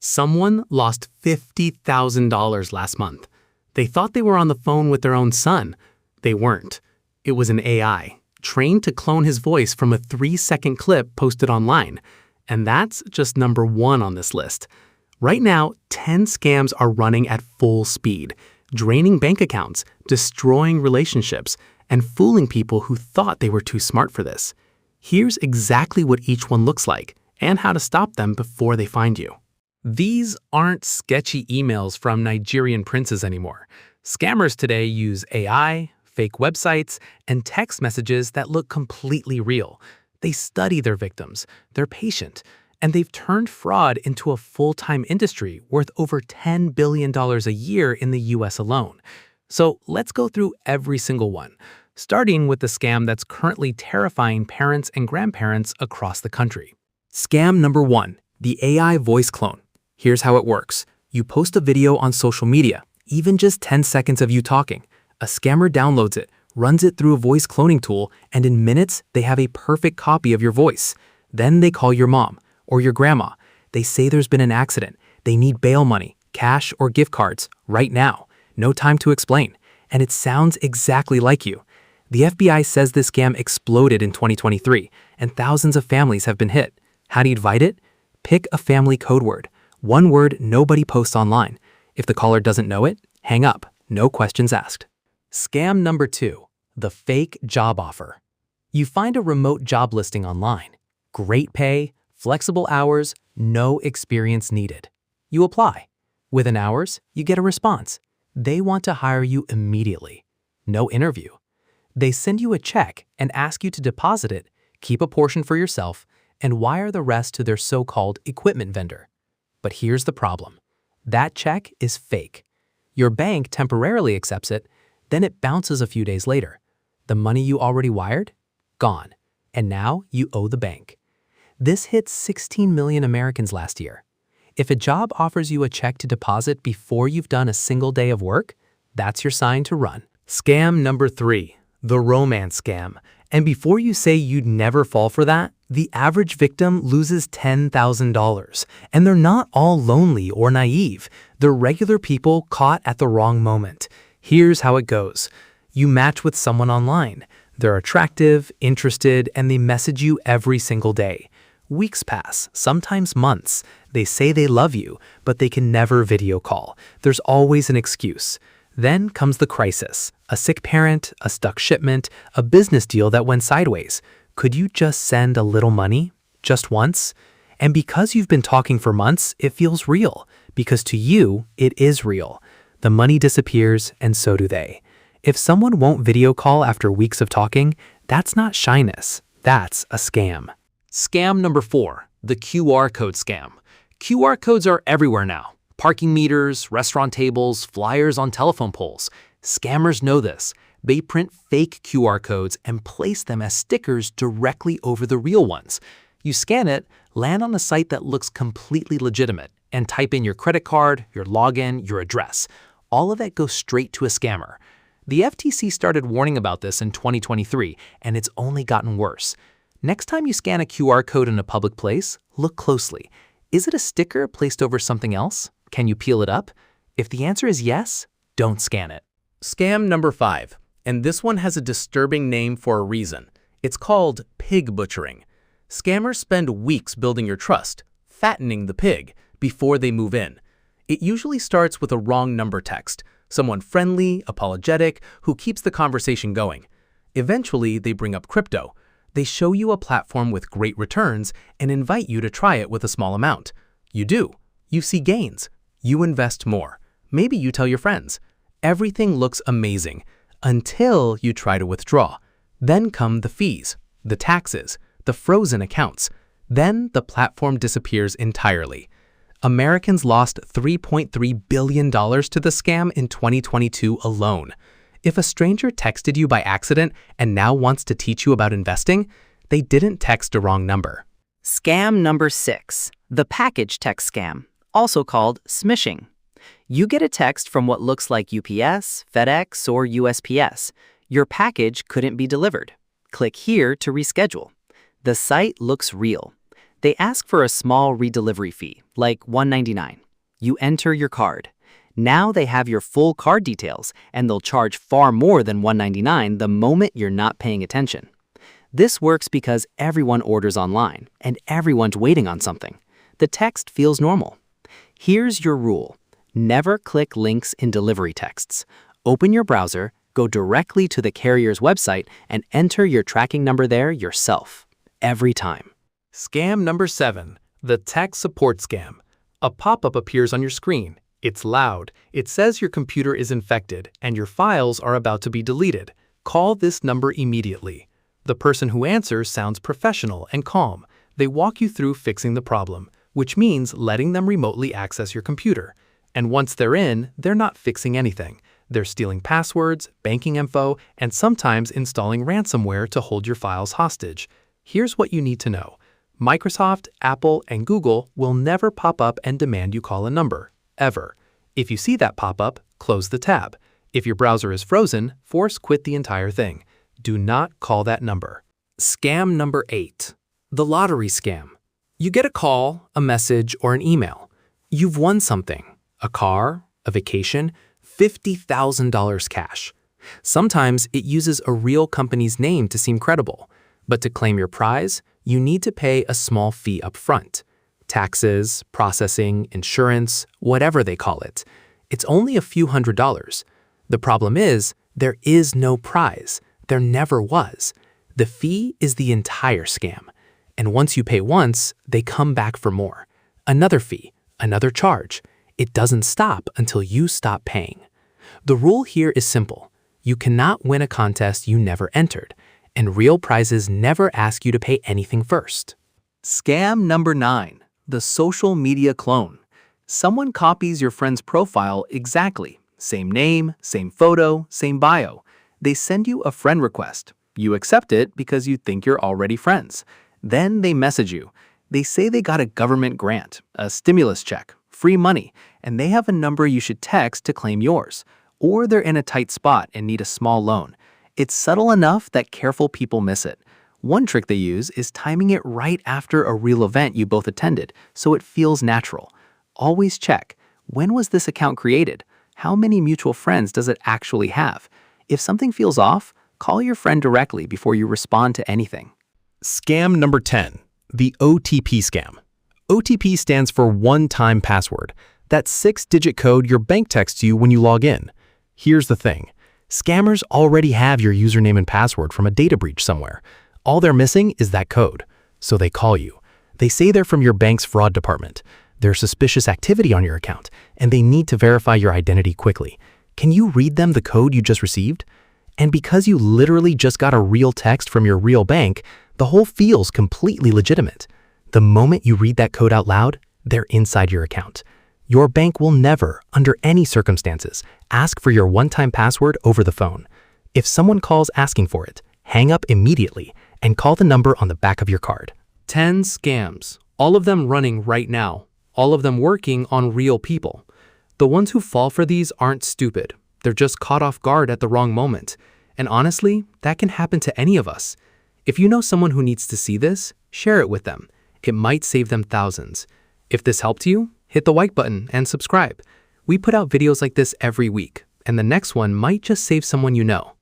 Someone lost $50,000 last month. They thought they were on the phone with their own son. They weren't. It was an AI, trained to clone his voice from a 3-second clip posted online. And that's just number 1 on this list. Right now, 10 scams are running at full speed, draining bank accounts, destroying relationships, and fooling people who thought they were too smart for this. Here's exactly what each one looks like and how to stop them before they find you. These aren't sketchy emails from Nigerian princes anymore. Scammers today use AI, fake websites, and text messages that look completely real. They study their victims, they're patient, and they've turned fraud into a full-time industry worth over $10 billion a year in the US alone. So let's go through every single one, starting with the scam that's currently terrifying parents and grandparents across the country. Scam number 1, the AI voice clone. Here's how it works. You post a video on social media, even just 10 seconds of you talking. A scammer downloads it, runs it through a voice cloning tool, and in minutes, they have a perfect copy of your voice. Then they call your mom or your grandma. They say there's been an accident. They need bail money, cash, or gift cards right now. No time to explain. And it sounds exactly like you. The FBI says this scam exploded in 2023, and thousands of families have been hit. How do you fight it? Pick a family code word. One word nobody posts online. If the caller doesn't know it, hang up. No questions asked. Scam number 2, the fake job offer. You find a remote job listing online. Great pay, flexible hours, no experience needed. You apply. Within hours, you get a response. They want to hire you immediately. No interview. They send you a check and ask you to deposit it, keep a portion for yourself, and wire the rest to their so-called equipment vendor. But here's the problem. That check is fake. Your bank temporarily accepts it, then it bounces a few days later. The money you already wired? Gone. And now you owe the bank. This hit 16 million Americans last year. If a job offers you a check to deposit before you've done a single day of work, that's your sign to run. Scam number 3, the romance scam. And before you say you'd never fall for that, the average victim loses $10,000. And they're not all lonely or naive. They're regular people caught at the wrong moment. Here's how it goes. You match with someone online. They're attractive, interested, and they message you every single day. Weeks pass, sometimes months. They say they love you, but they can never video call. There's always an excuse. Then comes the crisis. A sick parent, a stuck shipment, a business deal that went sideways. Could you just send a little money? Just once? And because you've been talking for months, it feels real. Because to you, it is real. The money disappears, and so do they. If someone won't video call after weeks of talking, that's not shyness. That's a scam. Scam number 4, the QR code scam. QR codes are everywhere now. Parking meters, restaurant tables, flyers on telephone poles. Scammers know this. They print fake QR codes and place them as stickers directly over the real ones. You scan it, land on a site that looks completely legitimate, and type in your credit card, your login, your address. All of that goes straight to a scammer. The FTC started warning about this in 2023, and it's only gotten worse. Next time you scan a QR code in a public place, look closely. Is it a sticker placed over something else? Can you peel it up? If the answer is yes, don't scan it. Scam number 5, and this one has a disturbing name for a reason. It's called pig butchering. Scammers spend weeks building your trust, fattening the pig, before they move in. It usually starts with a wrong number text, someone friendly, apologetic, who keeps the conversation going. Eventually, they bring up crypto. They show you a platform with great returns and invite you to try it with a small amount. You do. You see gains. You invest more. Maybe you tell your friends. Everything looks amazing until you try to withdraw. Then come the fees, the taxes, the frozen accounts. Then the platform disappears entirely. Americans lost $3.3 billion to the scam in 2022 alone. If a stranger texted you by accident and now wants to teach you about investing, they didn't text a wrong number. Scam number 6, the package text scam, also called smishing. You get a text from what looks like UPS, FedEx, or USPS. Your package couldn't be delivered. Click here to reschedule. The site looks real. They ask for a small redelivery fee, like $1.99. You enter your card. Now they have your full card details, and they'll charge far more than $1.99 the moment you're not paying attention. This works because everyone orders online, and everyone's waiting on something. The text feels normal. Here's your rule. Never click links in delivery texts. Open your browser, go directly to the carrier's website, and enter your tracking number there yourself. Every time. Scam number 7, the tech support scam. A pop-up appears on your screen. It's loud. It says your computer is infected and your files are about to be deleted. Call this number immediately. The person who answers sounds professional and calm. They walk you through fixing the problem, which means letting them remotely access your computer. And once they're in, they're not fixing anything. They're stealing passwords, banking info, and sometimes installing ransomware to hold your files hostage. Here's what you need to know. Microsoft, Apple, and Google will never pop up and demand you call a number, ever. If you see that pop up, close the tab. If your browser is frozen, force quit the entire thing. Do not call that number. Scam number 8, the lottery scam. You get a call, a message, or an email. You've won something, a car, a vacation, $50,000 cash. Sometimes it uses a real company's name to seem credible, but to claim your prize, you need to pay a small fee up front. Taxes, processing, insurance, whatever they call it. It's only a few $100s. The problem is, there is no prize. There never was. The fee is the entire scam. And once you pay once, they come back for more. Another fee, another charge. It doesn't stop until you stop paying. The rule here is simple. You cannot win a contest you never entered, and real prizes never ask you to pay anything first. Scam number 9, the social media clone. Someone copies your friend's profile exactly. Same name, same photo, same bio. They send you a friend request. You accept it because you think you're already friends. Then they message you. They say they got a government grant, a stimulus check, free money, and they have a number you should text to claim yours. Or they're in a tight spot and need a small loan. It's subtle enough that careful people miss it. One trick they use is timing it right after a real event you both attended, so it feels natural. Always check, when was this account created? How many mutual friends does it actually have? If something feels off, call your friend directly before you respond to anything. Scam number 10, the OTP scam. OTP stands for one-time password. That 6-digit code your bank texts you when you log in. Here's the thing. Scammers already have your username and password from a data breach somewhere. All they're missing is that code. So they call you. They say they're from your bank's fraud department. There's suspicious activity on your account, and they need to verify your identity quickly. Can you read them the code you just received? And because you literally just got a real text from your real bank, the whole feels completely legitimate. The moment you read that code out loud, they're inside your account. Your bank will never, under any circumstances, ask for your one-time password over the phone. If someone calls asking for it, hang up immediately and call the number on the back of your card. 10 scams, all of them running right now, all of them working on real people. The ones who fall for these aren't stupid. They're just caught off guard at the wrong moment. And honestly, that can happen to any of us. If you know someone who needs to see this, share it with them. It might save them thousands. If this helped you, hit the like button and subscribe. We put out videos like this every week, and the next one might just save someone you know.